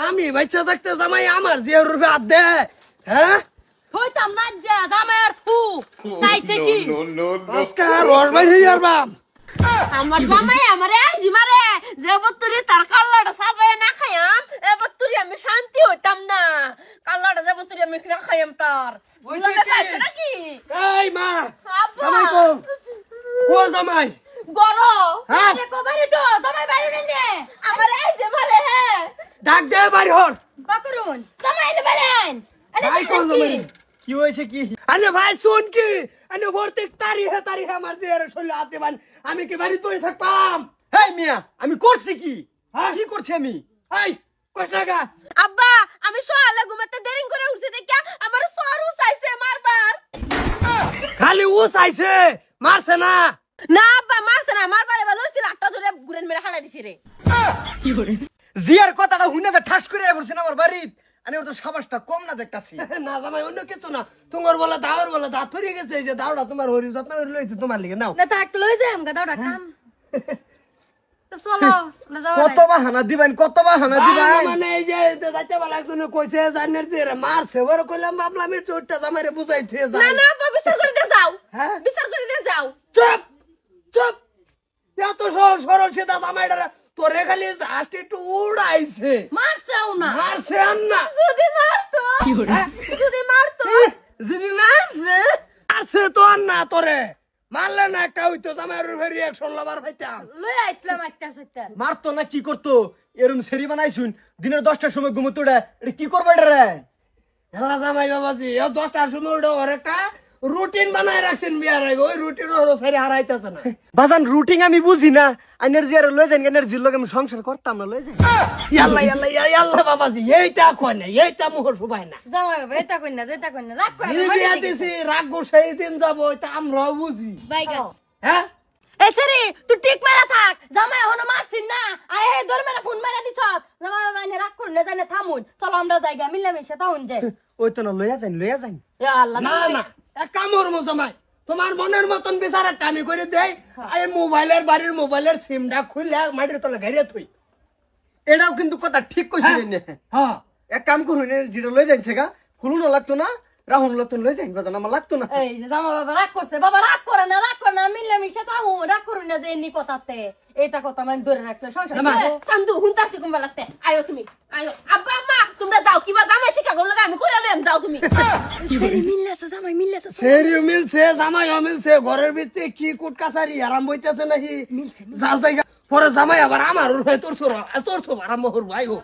আমি বাচ্চা থাকতে জামাই আমার যে রূপে হাত দে হ্যাঁ হইতাম না যা জামাইয়ের ফু চাইছে কি আজকে রস বাইরে যারবাম আমার জামাই আমারে আইজি মারে যে বত্তুরি তার কাল্লাটা সাবে না খায়াম এ বত্তুরি আমি শান্তি হইতাম না কাল্লাটা যে বত্তুরি আমি না খায়াম তার বুঝলা খাইছে নাকি এই মা আব্বা জামাই কো জামাই গরো হ্যাঁ? আরে কবারে তো জামাই বাইরে নে আমারে আইজি মারে হে ডাক দে বাড়ি হর বাকরুন জামাই নে বাইরেন আরে ভাই কোন জামাই কি হয়েছে কি আরে ভাই শুন কি আরে প্রত্যেক তারিখে আমার দেহের শরীরে হাত দেবান আমি কি বাড়ি বই থাকতাম হেই মিয়া আমি করছি কি হ্যাঁ? কি করছি আমি এই কইছাগা আব্বা আমি সকালে ঘুমাতে দেরি করে উঠছি দেখা আমার সরু চাইছে মারবার খালি ও চাইছে মারছে না না আব্বা মারছে না মারবার এবার লইছিল আটটা ধরে গুরেন মেরে হালা দিছি রে জিয়ার কথাটা হুইনা যে ঠাস করে পড়ছেন আমার বাড়িত আমি ওর তো সাবাসটা কম না দেখতাছি না জামাই অন্য কিছু না তোমার বলে দাওয়ার বলে দাঁত ফিরে গেছে এই যে দাওটা তোমার হরি যত্ন করে লইছি তোমার লিগে নাও না থাক লই যাই আমগা দাওটা খাম তো চলো না যাও কত বাহানা দিবেন কত বাহানা দিবেন মানে এই যে যাইতে বলা একজনে কইছে জানের যে মারছে ওরে কইলাম ভাবলাম একটু ওটা জামাইরে বুঝাই থুয়ে না যায় না আব্বা বিচার করে দিয়ে যাও হ্যাঁ? বিচার করে দিয়ে যাও চুপ চুপ এত সহজ সরল সেটা জামাইটা তোরে খালি জাস্ট একটু উড়াইছে মারছেও না মারছে আর না যদি মারতো হ্যাঁ? যদি মারতো যদি মারছে মারছে তো আর না তোরে মারলে না একটা হইতো জামাইয়ের রিয়াকশন লবার পাইতাম লই আইছলাম একটা সেটা মারতো না কি করতো এরম সেরি বানাইছুন দিনের 10টার সময় ঘুমোতো এটা কি করবে এটা রে হ্যাঁ জামাই বাবাজি এ 10টার সময় ওটা ওর একটা রুটিন বানায় রাখছেন বিয়ার আগে ওই রুটিন হলো সারি হারাইতেছে না বাজান রুটিন আমি বুঝি না আইনের জিয়ার লই যান এনার্জি লগে আমি সংসার করতাম না লই যান ইয়াল্লা ইয়াল্লা ইয়াল্লা বাবাজি এইটা কয় না এইটা মুখ শুবাই না জামাই বাবা এটা কই না যেটা কই না রাগ করে এই বিয়া দিছি রাগ সেই দিন যাবো এটা আমরাও বুঝি বাইগা হ্যাঁ এ সেরি তুই ঠিক মেরা থাক জামাই হনো মারছিস না আয় হে দর মেরা ফোন মেরা দিছ জামাই মানে রাগ করে না জানে থামুন চলো আমরা জায়গা মিলামিশা তাউন যে ওই তো না লইয়া যান ইয়া আল্লাহ না না এক কাম করবো জামাই তোমার মনের মতন বিচার একটা আমি করে দেই এই মোবাইলের বাড়ির মোবাইলের সিমটা খুলে মাটির তলে ঘেরে থই এটাও কিন্তু কথা ঠিক কইছিলেন না হ্যাঁ এক কাম করুন জিরো লই যাইছে গা খুলুন লাগতো না রাহুল লাগতো লই যাইন বাজান আমার লাগতো না এই যে জামাই বাবা রাগ করছে বাবা রাগ করে না মিলামিশা তাউন রাগ করুন না যে এনি কথাতে এইটা কথা মানে ধরে রাখতে সংসার সান্দু হুনতাছি কুম্বা লাগতে আয়ো তুমি আয়ো আব্বা আম্মা তোমরা যাও কিবা জামাই শিখা গো লাগা আমি করে লইম যাও তুমি সেরি মিললেছে জামাই মিললেছে সেরিও মিলছে জামাইও মিলছে ঘরের ভিতরে কি কুট কাছারি আরাম বইতেছে নাকি যাও জায়গা পরে জামাই আবার আমার তোর সোর আরাম হর ভাই গো